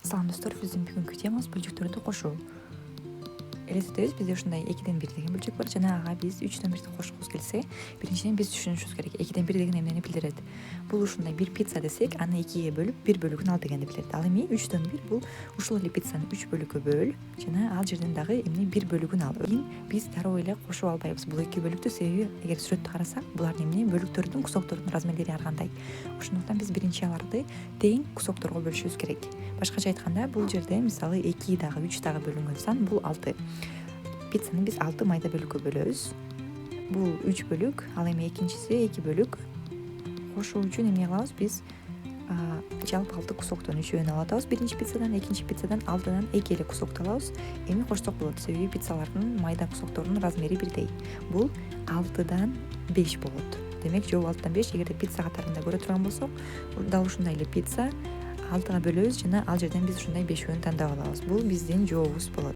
Салам достор, биздин бүгүнкү темабыз бөлчөктөрдү кошуу. Элестетебиз, бизде ушундай 2-1 деген бөлчөк бар жана ага биз 3-1 кошкубуз келсе, биринчиден биз түшүнүшүбүз керек. 2-1 деген эмнени билдирет? Бул ушундай бир пицца десек, аны 2ге бөлүп, бир бөлүгүн ал дегенди билдирет. Ал эми 3-1 бул ушул эле пиццаны 3 бөлүккө бөл жана ал жерден дагы эмне бир бөлүгүн ал. Биз дароо эле кошуп албайбыз бул 2 бөлүктү, себеби эгер сүрөттү карасак, булардын эмне бөлүктөрдүн кусоктордун размерлери ар кандай. Ошондуктан биз биринчи аларды тең кусокторго бөлүшүбүз керек. Башкача айтканда, бул жерде мисалы 2 дагы 3 дагы бөлүнгөн сан бул 6. Пиццаны биз 6 майда бөлүккө бөлөбүз. Бул 3 бөлүк, ал эми экинчиси 2 бөлүк. Кошуу үчүн эмне кылабыз? Биз жалпы 6 кусоктон 3-өн алып атабыз. Биринчи пиццадан, экинчи пиццадан 6-дан 2 эле кусокто алабыз. Эми кошсок болот, себеби пиццалардын майда кусокторунун размери бирдей. Бул 6-дан 5 болот. Демек, жобу 6-дан 5. Эгерде пицца катарында көрө турган болсок, дал ушундай эле пицца 6га бөлөбүз жана ал жерден биз ушундай 5-өн тандап алабыз. Бул биздин жообубуз болот.